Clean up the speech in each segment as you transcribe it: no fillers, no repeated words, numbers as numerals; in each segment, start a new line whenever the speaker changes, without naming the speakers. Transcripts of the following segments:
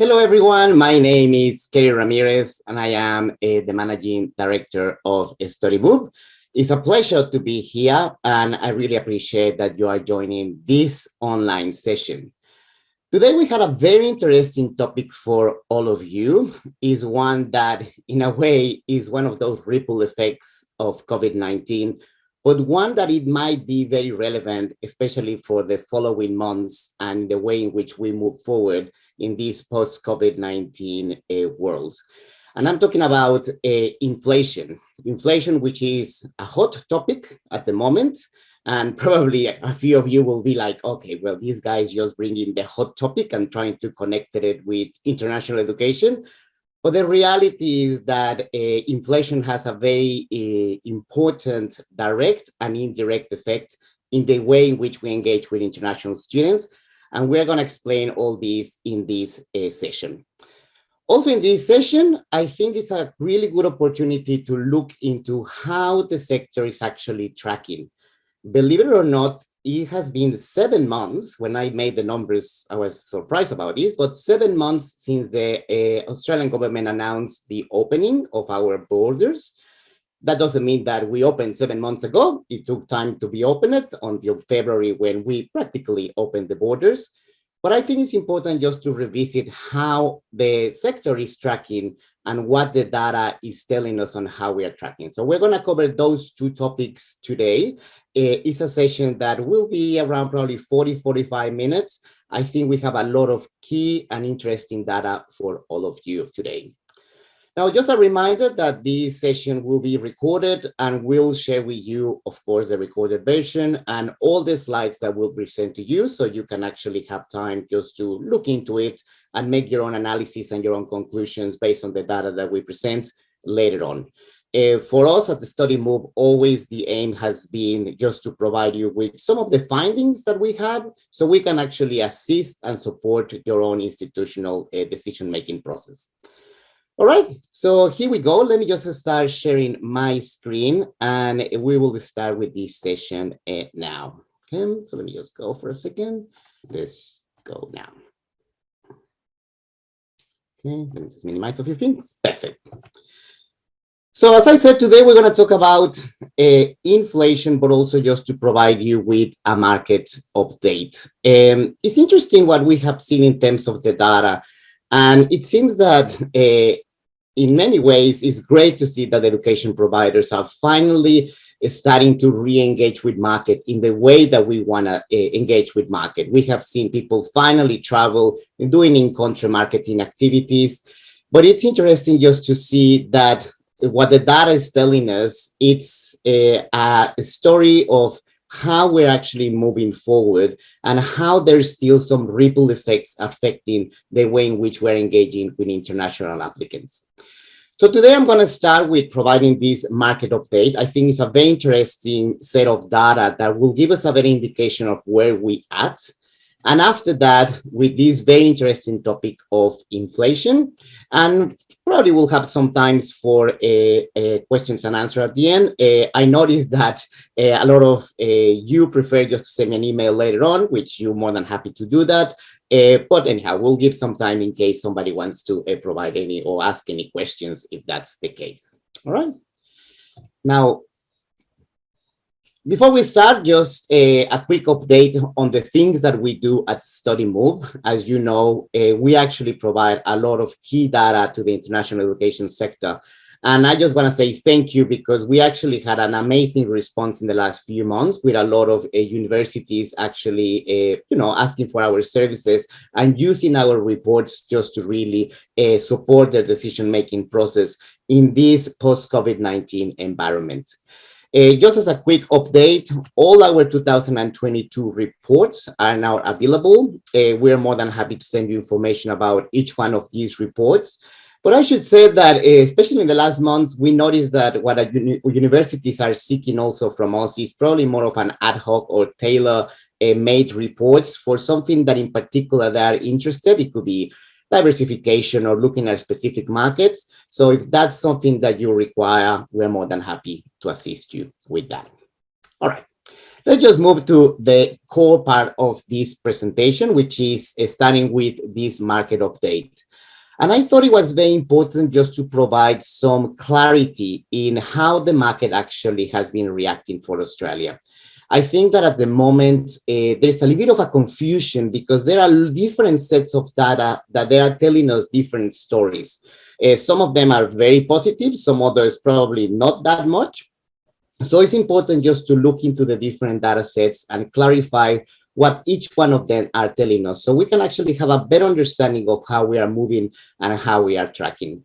Hello, everyone. My name is Kerry Ramirez, and I am the Managing Director of StudyMove. It's a pleasure to be here, and I really appreciate that you are joining this online session. Today, we had a very interesting topic for all of you. Is one that, in a way, is one of those ripple effects of COVID-19, but one that it might be very relevant, especially for the following months and the way in which we move forward in this post-COVID-19 world. And I'm talking about inflation, which is a hot topic at the moment. And probably a few of you will be like, okay, well, these guys just bring in the hot topic and trying to connect it with international education. But the reality is that inflation has a very important direct and indirect effect in the way in which we engage with international students. And we're going to explain all these in this session. Also in this session, I think it's a really good opportunity to look into how the sector is actually tracking. Believe it or not, it has been 7 months. When I made the numbers, I was surprised about this, but 7 months since the Australian government announced the opening of our borders. That doesn't mean that we opened 7 months ago. It took time to be opened until February when we practically opened the borders. But I think it's important just to revisit how the sector is tracking and what the data is telling us on how we are tracking. So we're going to cover those two topics today. It's a session that will be around probably 40-45 minutes. I think we have a lot of key and interesting data for all of you today. Now, just a reminder that this session will be recorded and we'll share with you, of course, the recorded version and all the slides that we'll present to you so you can actually have time just to look into it and make your own analysis and your own conclusions based on the data that we present later on. For us at the StudyMove, always the aim has been just to provide you with some of the findings that we have so we can actually assist and support your own institutional decision-making process. All right, so here we go. Let me just start sharing my screen and we will start with this session now. Okay, so let me just go for a second. Let's go now. Okay, let me just minimize a few things. Perfect. So as I said, today we're going to talk about inflation, but also just to provide you with a market update. It's interesting what we have seen in terms of the data. And it seems that in many ways, it's great to see that education providers are finally starting to re-engage with market in the way that we want to engage with market. We have seen people finally travel and doing in-country marketing activities. But it's interesting just to see that what the data is telling us, it's a story of how we're actually moving forward and how there's still some ripple effects affecting the way in which we're engaging with international applicants. So today I'm going to start with providing this market update. I think it's a very interesting set of data that will give us a better indication of where we at. And after that, with this very interesting topic of inflation, and probably we'll have some times for questions and answer at the end. I noticed that a lot of you prefer just to send me an email later on, which you're more than happy to do that. But anyhow, we'll give some time in case somebody wants to provide any or ask any questions if that's the case. All right. Now, before we start, just a quick update on the things that we do at StudyMove. As you know, we actually provide a lot of key data to the international education sector. And I just want to say thank you because we actually had an amazing response in the last few months with a lot of universities actually, asking for our services and using our reports just to really support their decision-making process in this post-COVID-19 environment. Just as a quick update, all our 2022 reports are now available. We're more than happy to send you information about each one of these reports. But I should say that, especially in the last months, we noticed that what universities are seeking also from us is probably more of an ad hoc or tailor-made reports for something that in particular they are interested. It could be diversification or looking at specific markets. So if that's something that you require, we're more than happy to assist you with that. All right. Let's just move to the core part of this presentation, which is starting with this market update. And I thought it was very important just to provide some clarity in how the market actually has been reacting for Australia. I think that at the moment, there's a little bit of a confusion because there are different sets of data that they are telling us different stories. Some of them are very positive, some others probably not that much. So it's important just to look into the different data sets and clarify what each one of them are telling us, so we can actually have a better understanding of how we are moving and how we are tracking.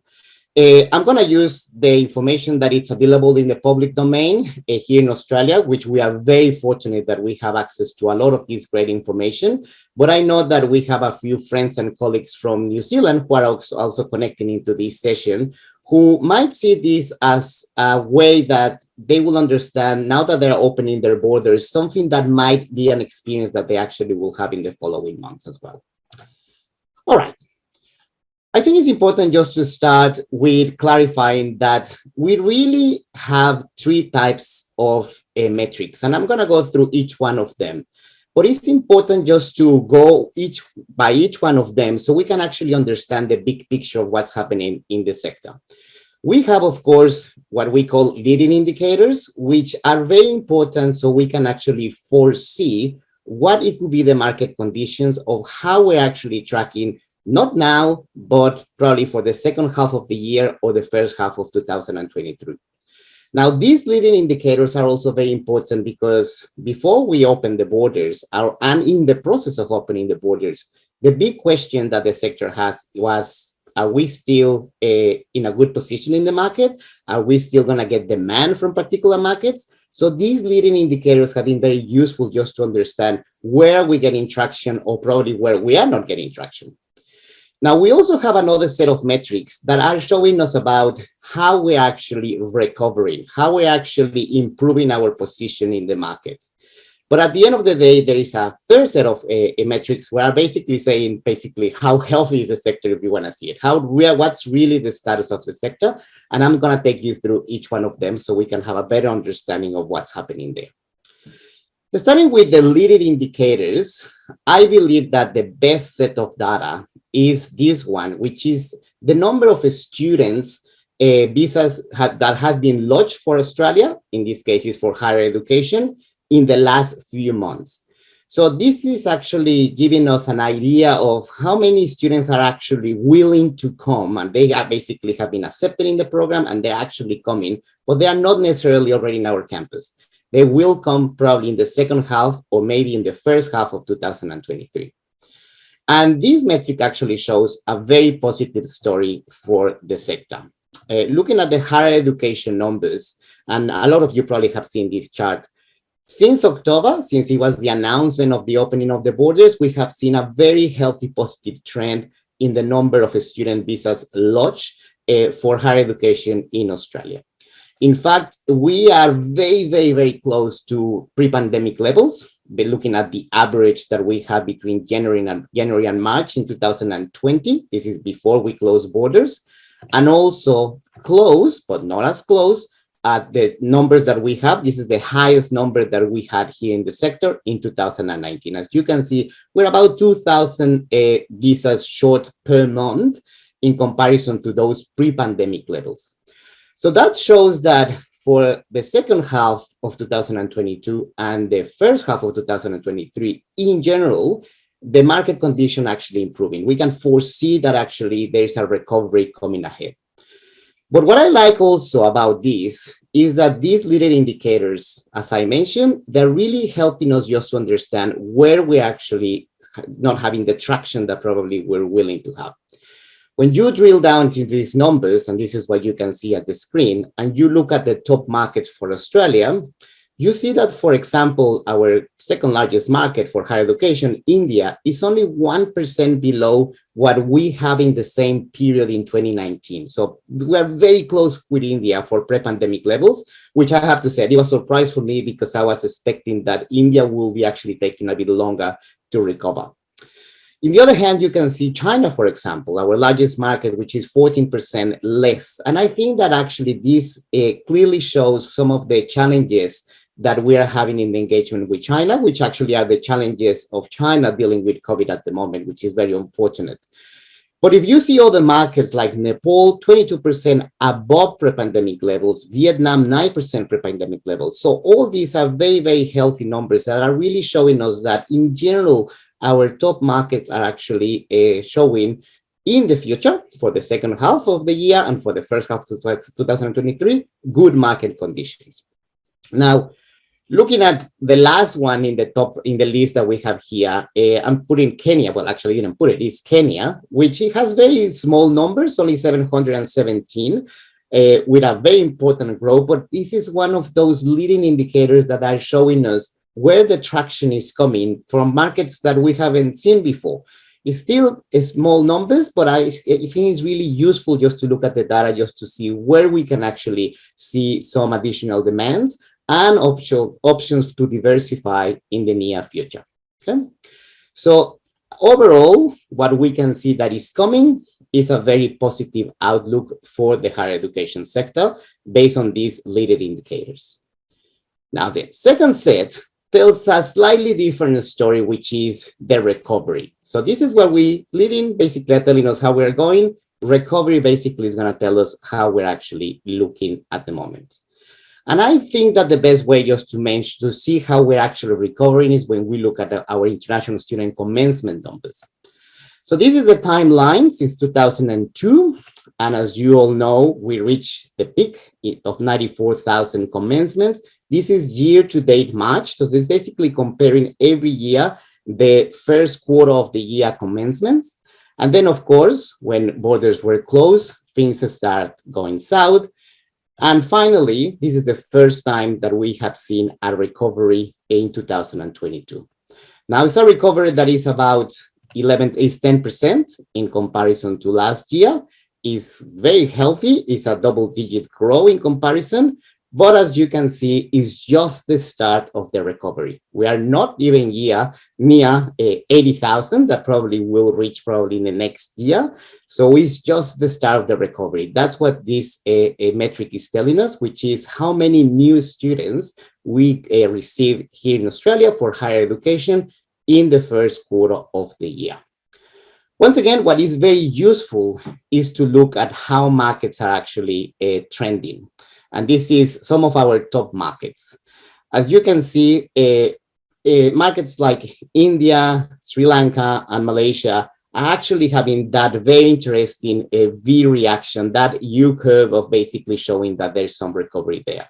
I'm going to use the information that it's available in the public domain here in Australia, which we are very fortunate that we have access to a lot of this great information. But I know that we have a few friends and colleagues from New Zealand who are also connecting into this session, who might see this as a way that they will understand, now that they're opening their borders, something that might be an experience that they actually will have in the following months as well. All right. I think it's important just to start with clarifying that we really have three types of metrics, and I'm going to go through each one of them. But it's important just to go each one of them so we can actually understand the big picture of what's happening in the sector. We have, of course, what we call leading indicators, which are very important so we can actually foresee what it could be the market conditions of how we're actually tracking, not now, but probably for the second half of the year or the first half of 2023. Now, these leading indicators are also very important because before we open the borders, and in the process of opening the borders, the big question that the sector has was, are we still in a good position in the market? Are we still going to get demand from particular markets? So these leading indicators have been very useful just to understand where we're getting traction or probably where we are not getting traction. Now, we also have another set of metrics that are showing us about how we're actually recovering, how we're actually improving our position in the market. But at the end of the day, there is a third set of metrics where are basically saying how healthy is the sector if you want to see it, what's really the status of the sector. And I'm going to take you through each one of them so we can have a better understanding of what's happening there. Starting with the leading indicators, I believe that the best set of data is this one, which is the number of students visas that have been lodged for Australia, in this case is for higher education, in the last few months. So this is actually giving us an idea of how many students are actually willing to come, and they basically have been accepted in the program and they're actually coming, but they are not necessarily already in our campus. They will come probably in the second half or maybe in the first half of 2023. And this metric actually shows a very positive story for the sector. Looking at the higher education numbers, and a lot of you probably have seen this chart, since October, since it was the announcement of the opening of the borders, we have seen a very healthy positive trend in the number of student visas lodged for higher education in Australia. In fact, we are very, very, very close to pre-pandemic levels. We're looking at the average that we had between January and March in 2020. This is before we closed borders, and also close, but not as close, at the numbers that we have. This is the highest number that we had here in the sector in 2019. As you can see, we're about 2,000 visas short per month in comparison to those pre-pandemic levels. So that shows that for the second half of 2022 and the first half of 2023, in general, the market condition actually improving. We can foresee that actually there's a recovery coming ahead. But what I like also about this is that these leading indicators, as I mentioned, they're really helping us just to understand where we're actually not having the traction that probably we're willing to have. When you drill down into these numbers, and this is what you can see at the screen, and you look at the top markets for Australia, you see that, for example, our second largest market for higher education, India, is only 1% below what we have in the same period in 2019. So we are very close with India for pre-pandemic levels, which I have to say, it was a surprise for me because I was expecting that India will be actually taking a bit longer to recover. On the other hand, you can see China, for example, our largest market, which is 14% less. And I think that actually this clearly shows some of the challenges that we are having in the engagement with China, which actually are the challenges of China dealing with COVID at the moment, which is very unfortunate. But if you see other markets like Nepal, 22% above pre-pandemic levels, Vietnam, 9% pre-pandemic levels. So all these are very, very healthy numbers that are really showing us that in general, our top markets are actually showing in the future for the second half of the year and for the first half of 2023, good market conditions. Now, looking at the last one in the top in the list that we have here, I'm putting Kenya. Well, actually, you didn't put it. It's Kenya, which it has very small numbers, only 717, with a very important growth. But this is one of those leading indicators that are showing us where the traction is coming from markets that we haven't seen before. It's still small numbers, but I think it's really useful just to look at the data just to see where we can actually see some additional demands and options to diversify in the near future. Okay, so overall, what we can see that is coming is a very positive outlook for the higher education sector based on these leading indicators. Now, the second set tells a slightly different story, which is the recovery. So this is what we leading basically telling us how we're going. Recovery basically is going to tell us how we're actually looking at the moment. And I think that the best way just to see how we're actually recovering is when we look at our international student commencement numbers. So this is the timeline since 2002. And as you all know, we reached the peak of 94,000 commencements. This is year-to-date March. So this is basically comparing every year the first quarter of the year commencements. And then, of course, when borders were closed, things start going south. And finally, this is the first time that we have seen a recovery in 2022. Now, it's a recovery that is about 10% in comparison to last year. It's very healthy. It's a double-digit growth in comparison. But as you can see, it's just the start of the recovery. We are not even near 80,000 that probably will reach probably in the next year. So it's just the start of the recovery. That's what this metric is telling us, which is how many new students we receive here in Australia for higher education in the first quarter of the year. Once again, what is very useful is to look at how markets are actually trending. And this is some of our top markets. As you can see, markets like India, Sri Lanka, and Malaysia are actually having that very interesting V reaction, that U curve of basically showing that there's some recovery there.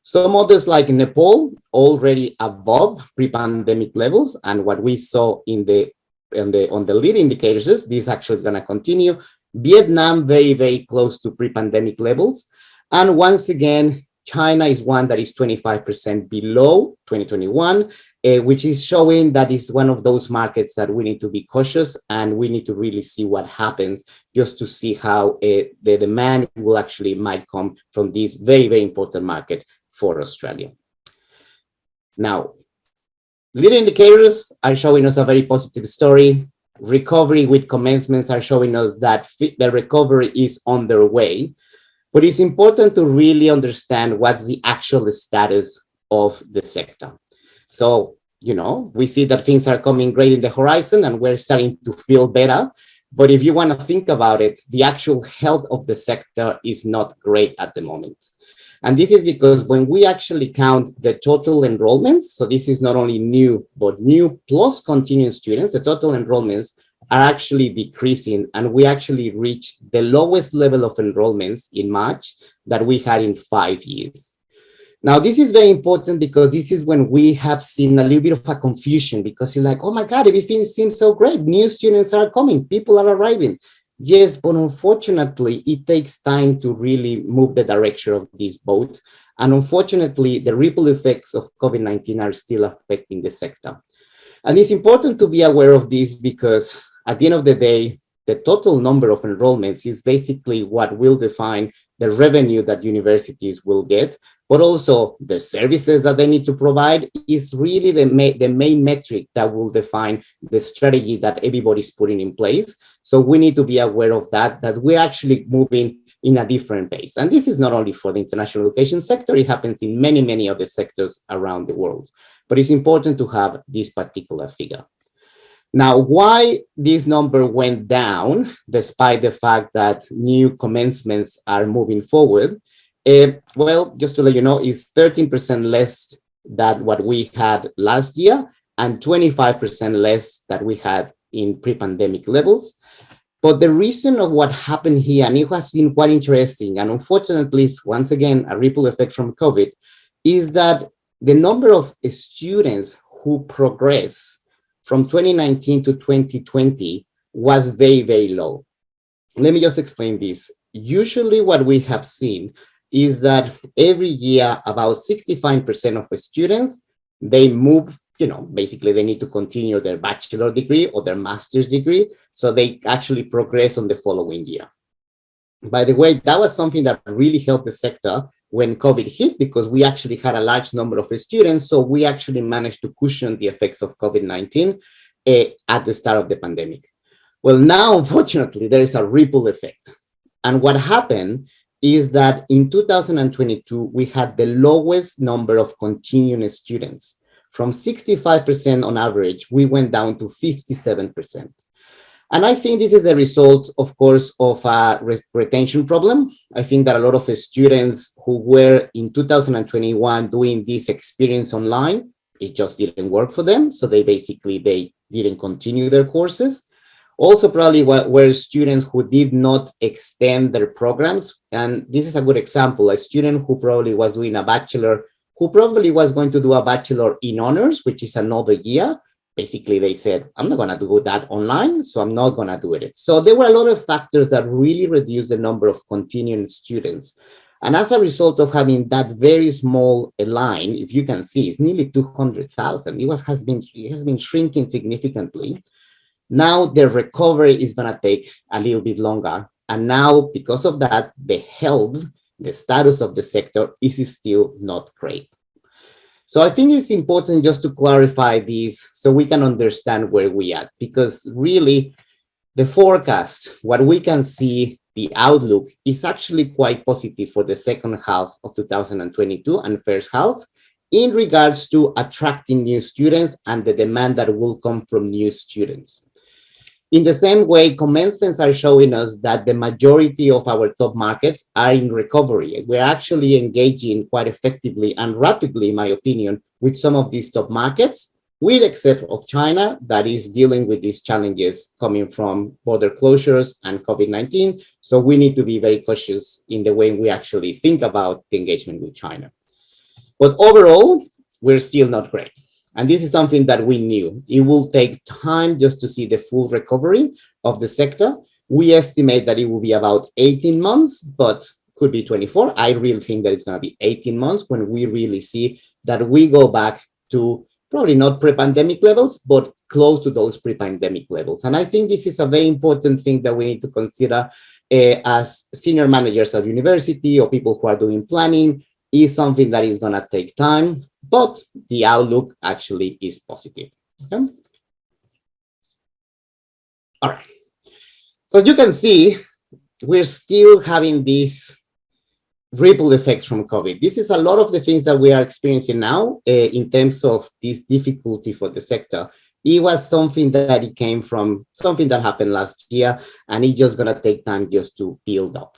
Some others like Nepal already above pre-pandemic levels, and what we saw on the lead indicators is this actually is going to continue. Vietnam very, very close to pre-pandemic levels. And once again, China is one that is 25% below 2021, which is showing that it's one of those markets that we need to be cautious, and we need to really see what happens just to see how the demand will actually might come from this very, very important market for Australia. Now, leading indicators are showing us a very positive story. Recovery with commencements are showing us that the recovery is on their way. But it's important to really understand what's the actual status of the sector. So, we see that things are coming great in the horizon and we're starting to feel better. But if you want to think about it, the actual health of the sector is not great at the moment. And this is because when we actually count the total enrollments, so this is not only new, but new plus continuing students, the total enrollments are actually decreasing, and we actually reached the lowest level of enrollments in March that we had in 5 years. Now, this is very important because this is when we have seen a little bit of a confusion, because you're like, oh my God, everything seems so great. New students are coming, people are arriving. Yes, but unfortunately, it takes time to really move the direction of this boat. And unfortunately, the ripple effects of COVID-19 are still affecting the sector. And it's important to be aware of this because at the end of the day, the total number of enrollments is basically what will define the revenue that universities will get, but also the services that they need to provide is really the main metric that will define the strategy that everybody's putting in place. So we need to be aware of that we're actually moving in a different pace. And this is not only for the international education sector, it happens in many, many other sectors around the world. But it's important to have this particular figure. Now, why this number went down, despite the fact that new commencements are moving forward, well, just to let you know, is 13% less than what we had last year and 25% less that we had in pre-pandemic levels. But the reason of what happened here, and it has been quite interesting, and unfortunately, once again, a ripple effect from COVID, is that the number of students who progress from 2019 to 2020 was very, very low. Let me just explain this. Usually what we have seen is that every year about 65% of the students, they move, basically they need to continue their bachelor degree or their master's degree, so they actually progress on the following year. By the way, that was something that really helped the sector when COVID hit, because we actually had a large number of students, so we actually managed to cushion the effects of COVID-19 at the start of the pandemic. Well, now, unfortunately, there is a ripple effect. And what happened is that in 2022, we had the lowest number of continuing students. From 65% on average, we went down to 57%. And I think this is a result, of course, of a retention problem. I think that a lot of the students who were in 2021 doing this experience online, it just didn't work for them. So they didn't continue their courses. Also, probably were students who did not extend their programs. And this is a good example, a student who probably was doing a bachelor, who probably was going to do a bachelor in honors, which is another year. Basically, they said, I'm not going to do that online, so I'm not going to do it. So there were a lot of factors that really reduced the number of continuing students. And as a result of having that very small line, if you can see, it's nearly 200,000. It has been shrinking significantly. Now the recovery is going to take a little bit longer. And now, because of that, the health, the status of the sector is still not great. So I think it's important just to clarify this so we can understand where we are, because really the forecast, what we can see, the outlook is actually quite positive for the second half of 2022 and first half in regards to attracting new students and the demand that will come from new students. In the same way, commencements are showing us that the majority of our top markets are in recovery. We're actually engaging quite effectively and rapidly, in my opinion, with some of these top markets, with except of China, that is dealing with these challenges coming from border closures and COVID-19. So we need to be very cautious in the way we actually think about the engagement with China. But overall, we're still not great. And this is something that we knew. It will take time just to see the full recovery of the sector. We estimate that it will be about 18 months, but could be 24. I really think that it's going to be 18 months when we really see that we go back to probably not pre-pandemic levels, but close to those pre-pandemic levels. And I think this is a very important thing that we need to consider as senior managers at university or people who are doing planning. Is something that is going to take time, but the outlook actually is positive. Okay? All right. So you can see we're still having these ripple effects from COVID. This is a lot of the things that we are experiencing now in terms of this difficulty for the sector. It was something that it came from something that happened last year, and it's just going to take time just to build up.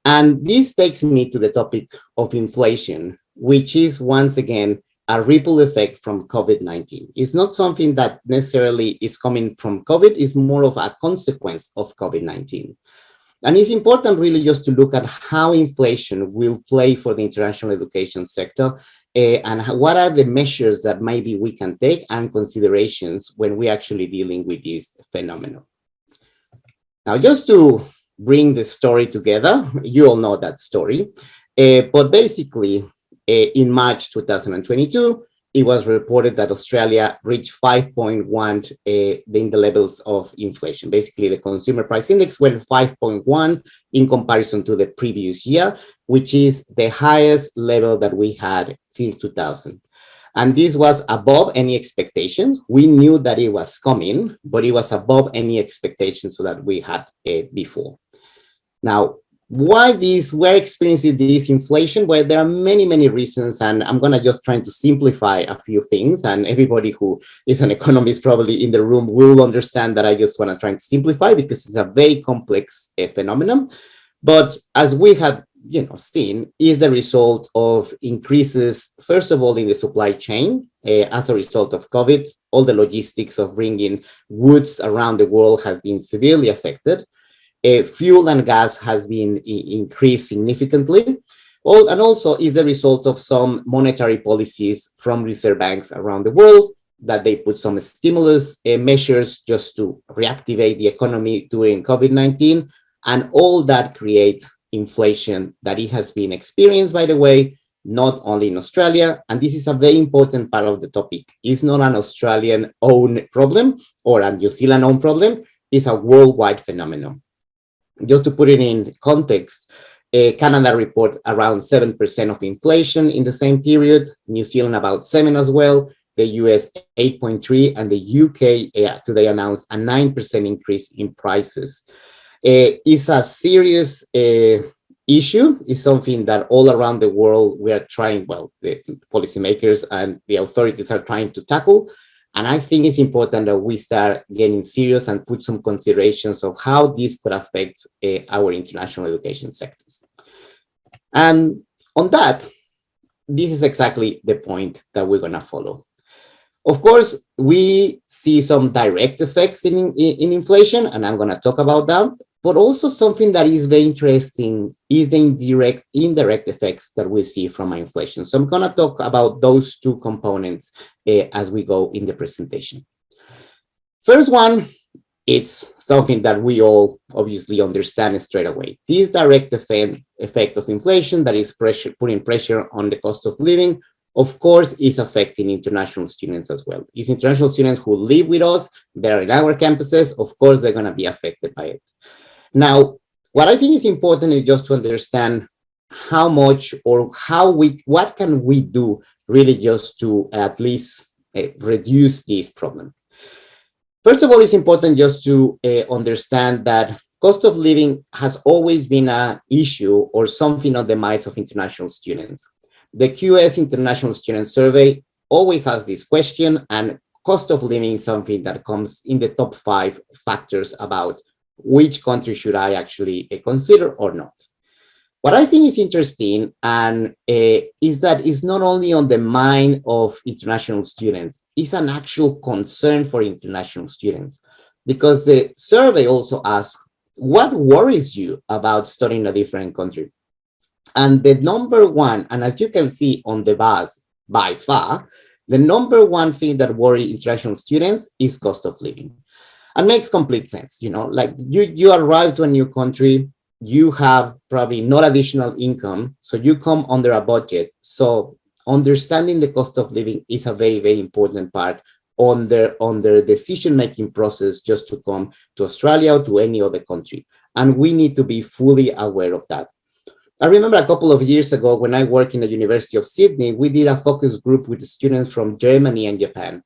And this takes me to the topic of inflation, which is once again a ripple effect from COVID-19. It's not something that necessarily is coming from COVID, it's more of a consequence of COVID-19. And it's important really just to look at how inflation will play for the international education sector and what are the measures that maybe we can take and considerations when we're actually dealing with this phenomenon. Now, just to bring the story together, you all know that story, but basically in March 2022, it was reported that Australia reached 5.1 in the levels of inflation. Basically, the consumer price index went 5.1 in comparison to the previous year, which is the highest level that we had since 2000. And this was above any expectations. We knew that it was coming, but it was above any expectations that we had before. Now, we're experiencing this inflation? Well, there are many, many reasons, and I'm gonna just try to simplify a few things, and everybody who is an economist probably in the room will understand that I just wanna try to simplify because it's a very complex phenomenon. But as we have seen, is the result of increases, first of all, in the supply chain as a result of COVID. All the logistics of bringing goods around the world has been severely affected. Fuel and gas has been increased significantly. And also is the result of some monetary policies from reserve banks around the world, that they put some stimulus measures just to reactivate the economy during COVID-19. And all that creates inflation that it has been experienced, by the way, not only in Australia. And this is a very important part of the topic. It's not an Australian owned problem or a New Zealand owned problem. It's a worldwide phenomenon. Just to put it in context, Canada report around 7% of inflation in the same period, New Zealand about 7% as well, the US 8.3%, and the UK today announced a 9% increase in prices. It's a serious issue. It's something that all around the world we are trying, well, the policymakers and the authorities are trying to tackle. And I think it's important that we start getting serious and put some considerations of how this could affect our international education sectors. And on that, this is exactly the point that we're going to follow. Of course, we see some direct effects in inflation, and I'm going to talk about that. But also something that is very interesting is the indirect effects that we see from inflation. So I'm going to talk about those two components as we go in the presentation. First one, it's something that we all obviously understand straight away. This direct effect of inflation that is putting pressure on the cost of living, of course, is affecting international students as well. It's international students who live with us, they're in our campuses, of course, they're going to be affected by it. Now, what I think is important is just to understand how much or what can we do really just to at least reduce this problem. First of all, it's important just to understand that cost of living has always been an issue or something on the minds of international students. The QS International Student Survey always asks this question, and cost of living is something that comes in the top 5 factors about which country should I actually consider or not. What I think is interesting and is that it's not only on the mind of international students, it's an actual concern for international students, because the survey also asks, what worries you about studying a different country? And the number one, and as you can see on the bus by far, the number one thing that worries international students is cost of living. And makes complete sense, like you arrive to a new country, you have probably not additional income, so you come under a budget. So understanding the cost of living is a very, very important part on their decision-making process just to come to Australia or to any other country. And we need to be fully aware of that. I remember a couple of years ago when I worked in the University of Sydney, we did a focus group with students from Germany and Japan.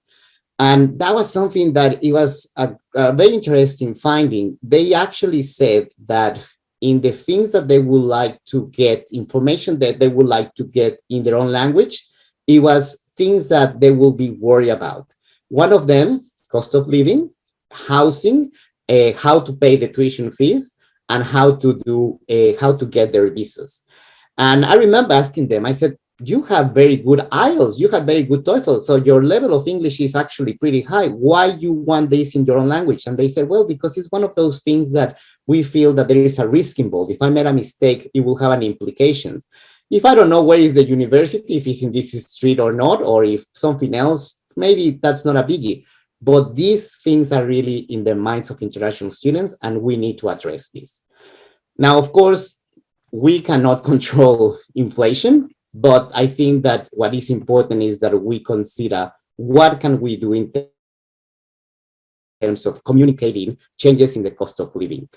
And that was something that it was a very interesting finding. They actually said that in the things that they would like to get, information that they would like to get in their own language, it was things that they will be worried about. One of them, cost of living, housing, how to pay the tuition fees, and how to get their visas. And I remember asking them, I said, you have very good IELTS, you have very good TOEFL, so your level of English is actually pretty high. Why you want this in your own language? And they said, well, because it's one of those things that we feel that there is a risk involved. If I made a mistake, it will have an implication. If I don't know where is the university, if it's in this street or not, or if something else, maybe that's not a biggie. But these things are really in the minds of international students, and we need to address this. Now, of course, we cannot control inflation, but I think that what is important is that we consider what can we do in terms of communicating changes in the cost of living.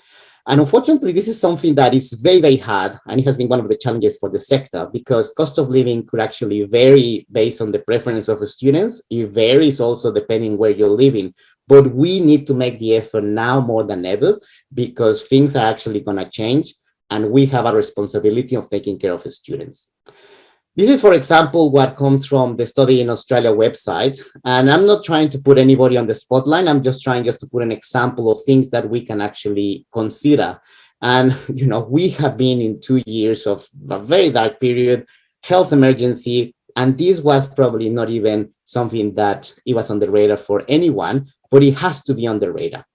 And unfortunately, this is something that is very, very hard, and it has been one of the challenges for the sector, because cost of living could actually vary based on the preference of the students. It varies also depending where you're living. But we need to make the effort now more than ever, because things are actually going to change. and we have a responsibility of taking care of the students. This is, for example, what comes from the Study in Australia website. And I'm not trying to put anybody on the spotlight. I'm just trying to put an example of things that we can actually consider. And, you know, we have been in 2 years of a very dark period, health emergency. And this was probably not even something that it was on the radar for anyone, but it has to be on the radar.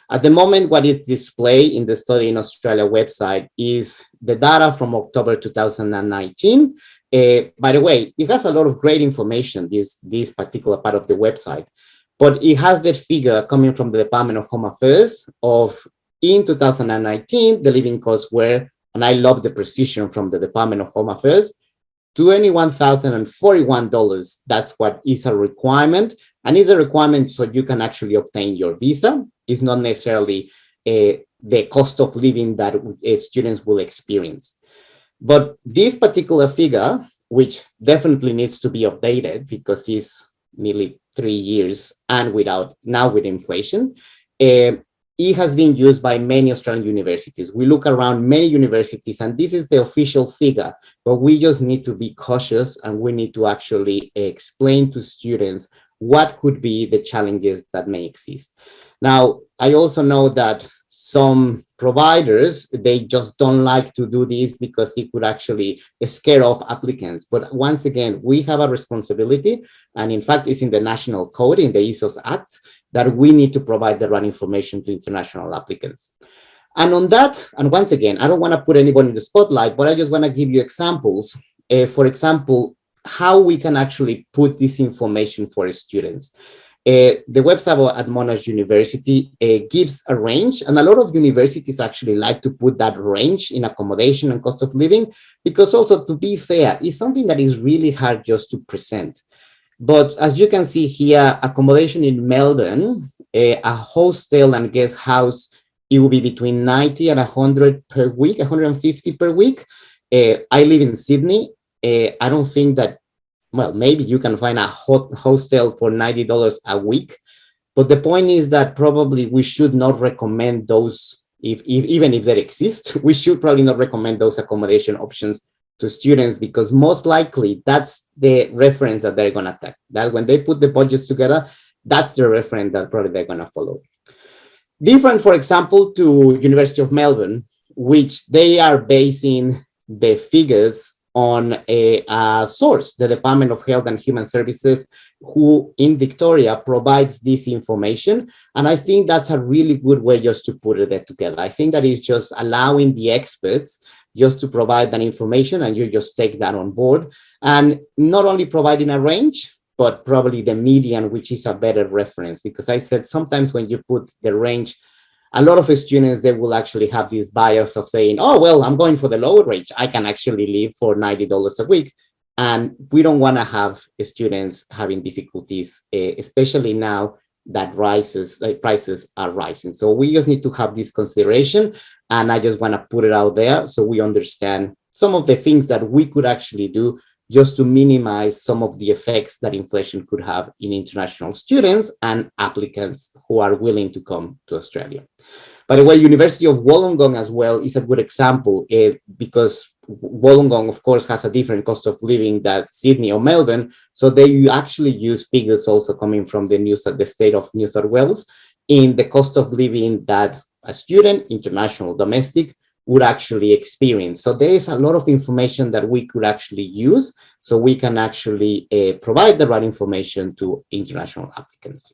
At the moment, what is displayed in the Study in Australia website is the data from October 2019. By the way, it has a lot of great information, this particular part of the website, but it has that figure coming from the Department of Home Affairs of in 2019, the living costs were, and I love the precision from the Department of Home Affairs, $21,041. That's what is a requirement, and is a requirement so you can actually obtain your visa. It's not necessarily the cost of living that students will experience. But this particular figure, which definitely needs to be updated because it's nearly 3 years and now with inflation, it has been used by many Australian universities. We look around many universities, and this is the official figure, but we just need to be cautious, and we need to actually explain to students what could be the challenges that may exist. Now, I also know that some providers, they just don't like to do this because it could actually scare off applicants. But once again, we have a responsibility, and in fact, it's in the National Code, in the ESOS Act, that we need to provide the right information to international applicants. And on that, and once again, I don't want to put anyone in the spotlight, but I just want to give you examples. For example, how we can actually put this information for students. The website at Monash University gives a range, and a lot of universities actually like to put that range in accommodation and cost of living, because also, to be fair, it's something that is really hard just to present. But as you can see here, accommodation in Melbourne, a hostel and guest house, it will be between 90 and 100 per week, 150 per week. I live in Sydney. I don't think that, well, maybe you can find a hostel for $90 a week. But the point is that probably we should not recommend those, even if they exist, we should probably not recommend those accommodation options to students, because most likely that's the reference that they're going to take. That when they put the budgets together, that's the reference that probably they're going to follow. Different, for example, to University of Melbourne, which they are basing the figures on a source, the Department of Health and Human Services, who in Victoria provides this information. And I think that's a really good way just to put it together. I think that is just allowing the experts just to provide that information, and you just take that on board, and not only providing a range, but probably the median, which is a better reference. Because I said sometimes when you put the range, a lot of students, they will actually have this bias of saying, oh, well, I'm going for the lower range. I can actually live for $90 a week. And we don't want to have students having difficulties, especially now that prices are rising. So we just need to have this consideration. And I just want to put it out there so we understand some of the things that we could actually do just to minimize some of the effects that inflation could have in international students and applicants who are willing to come to Australia. By the way, University of Wollongong as well is a good example, because Wollongong, of course, has a different cost of living than Sydney or Melbourne. So they actually use figures also coming from the state of New South Wales in the cost of living that a student, international, domestic, would actually experience. So there is a lot of information that we could actually use so we can actually provide the right information to international applicants.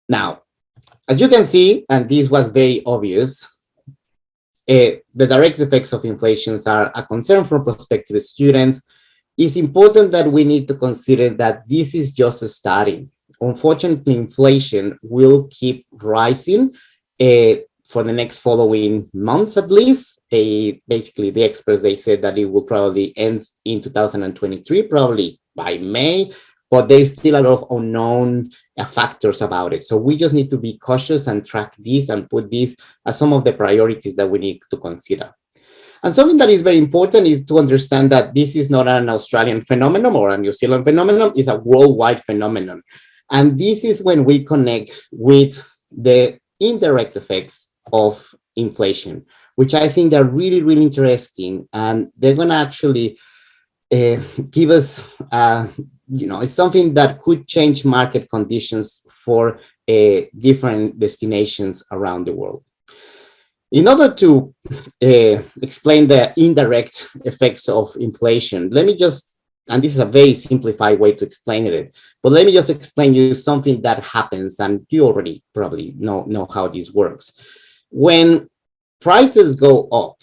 Now, as you can see, and this was very obvious, the direct effects of inflation are a concern for prospective students. It's important that we need to consider that this is just starting. Unfortunately, inflation will keep rising for the next following months at least. Basically, the experts, they said that it will probably end in 2023, probably by May, but there's still a lot of unknown factors about it. So we just need to be cautious and track this and put this as some of the priorities that we need to consider. And something that is very important is to understand that this is not an Australian phenomenon or a New Zealand phenomenon, it's a worldwide phenomenon. And this is when we connect with the indirect effects of inflation. which I think are really, really interesting. And they're going to actually give us, it's something that could change market conditions for different destinations around the world. In order to explain the indirect effects of inflation, let me just, and this is a very simplified way to explain it, but let me just explain you something that happens, and you already probably know how this works. When prices go up,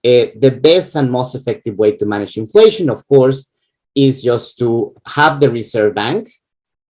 the best and most effective way to manage inflation, of course, is just to have the reserve bank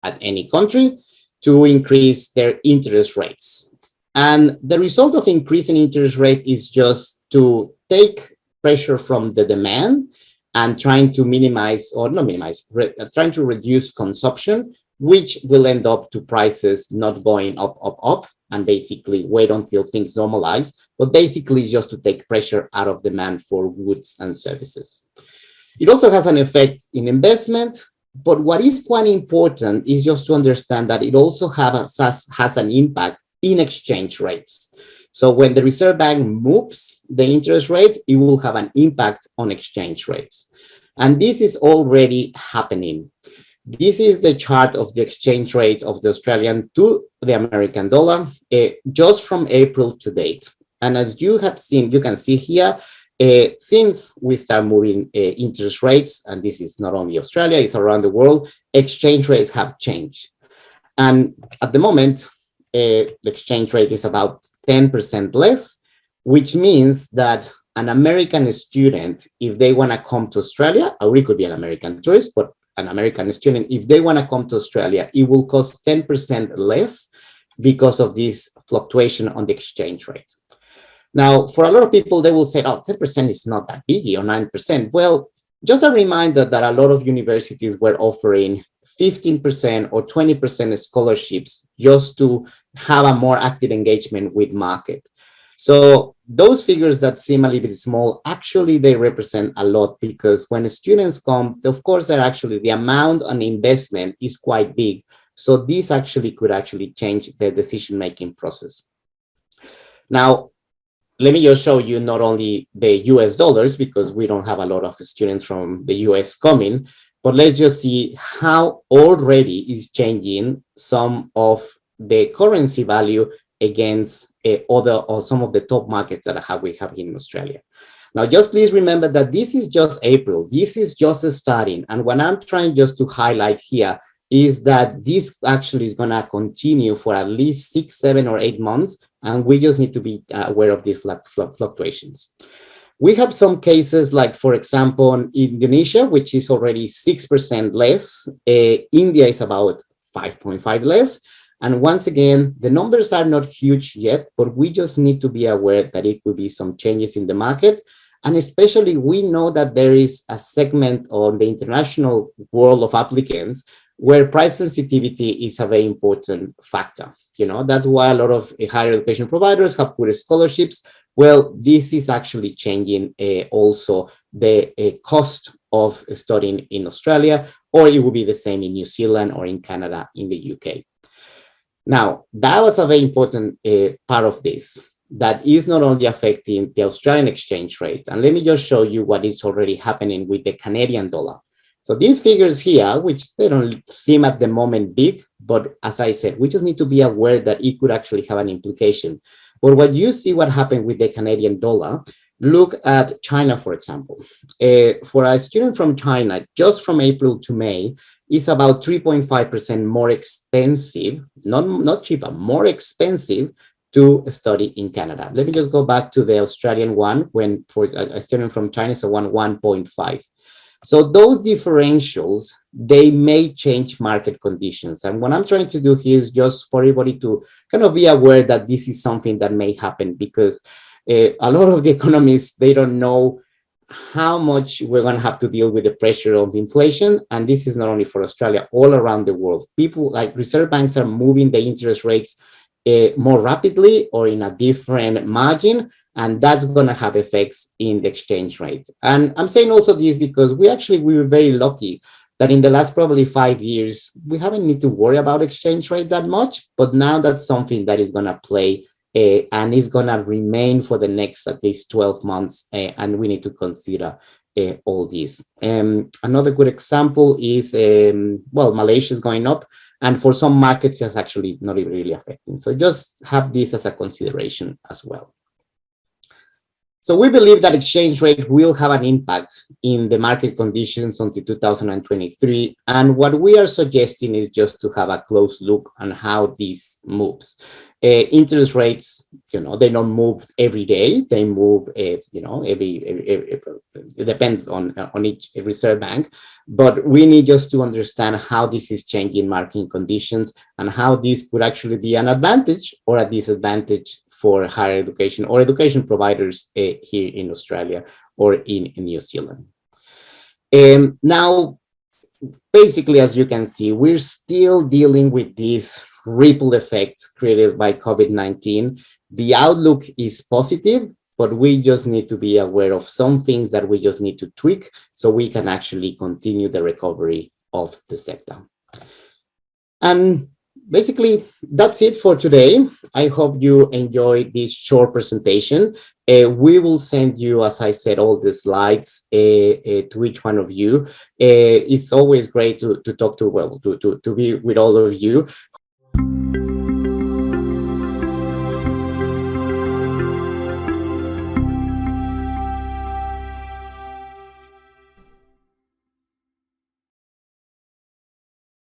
at any country to increase their interest rates. And the result of increasing interest rate is just to take pressure from the demand and trying to minimize, or not minimize, trying to reduce consumption, which will end up to prices not going up, and basically wait until things normalize. But basically, it's just to take pressure out of demand for goods and services. It also has an effect in investment. But what is quite important is just to understand that it also has an impact in exchange rates. So when the Reserve Bank moves the interest rate, it will have an impact on exchange rates. And this is already happening. This is the chart of the exchange rate of the Australian to the American dollar, just from April to date. And as you have seen, you can see here, since we start moving interest rates, and this is not only Australia, it's around the world, exchange rates have changed. And at the moment, the exchange rate is about 10% less, which means that an American student, if they want to come to Australia, or it could be an American tourist, but an American student, if they want to come to Australia, it will cost 10% less because of this fluctuation on the exchange rate. Now, for a lot of people, they will say, oh, 10% is not that big, or 9%. Well, just a reminder that a lot of universities were offering 15% or 20% scholarships just to have a more active engagement with market. So those figures that seem a little bit small, actually they represent a lot, because when students come, of course, they're actually, the amount on investment is quite big. So this actually could actually change the decision-making process. Now, let me just show you not only the US dollars, because we don't have a lot of students from the US coming, but let's just see how already is changing some of the currency value against other, or some of the top markets that we have here in Australia. Now, just please remember that this is just April. This is just starting. And what I'm trying just to highlight here is that this actually is going to continue for at least 6, 7, or 8 months. And we just need to be aware of these fluctuations. We have some cases like, for example, in Indonesia, which is already 6% less. India is about 5.5 less. And once again, the numbers are not huge yet, but we just need to be aware that it could be some changes in the market. And especially, we know that there is a segment on the international world of applicants where price sensitivity is a very important factor. That's why a lot of higher education providers have put scholarships. Well, this is actually changing also the cost of studying in Australia, or it will be the same in New Zealand or in Canada, in the UK. Now, that was a very important part of this, that is not only affecting the Australian exchange rate. And let me just show you what is already happening with the Canadian dollar. So these figures here, which they don't seem at the moment big, but as I said, we just need to be aware that it could actually have an implication. But when you see what happened with the Canadian dollar, look at China, for example. For a student from China, just from April to May, it's about 3.5% more expensive, not cheaper, more expensive to study in Canada. Let me just go back to the Australian one, when for a student from China, it's 1.5. So those differentials, they may change market conditions. And what I'm trying to do here is just for everybody to kind of be aware that this is something that may happen, because a lot of the economists, they don't know how much we're going to have to deal with the pressure of inflation. And this is not only for Australia, all around the world. People like reserve banks are moving the interest rates more rapidly or in a different margin, and that's going to have effects in the exchange rate. And I'm saying also this because we were very lucky that in the last probably 5 years, we haven't need to worry about exchange rate that much, but now that's something that is going to play and it's going to remain for the next at least 12 months, and we need to consider all these. Another good example is, well, Malaysia is going up, and for some markets, it's actually not even really affecting. So just have this as a consideration as well. So we believe that exchange rate will have an impact in the market conditions until 2023. And what we are suggesting is just to have a close look on how this moves. Interest rates, they don't move every day. They move, every it depends on each reserve bank. But we need just to understand how this is changing market conditions and how this could actually be an advantage or a disadvantage for higher education or education providers here in Australia or in New Zealand. Now, basically, as you can see, we're still dealing with these ripple effects created by COVID-19. The outlook is positive, but we just need to be aware of some things that we just need to tweak so we can actually continue the recovery of the sector. And basically, that's it for today. I hope you enjoyed this short presentation. We will send you, as I said, all the slides to each one of you. It's always great to talk to, well, to be with all of you.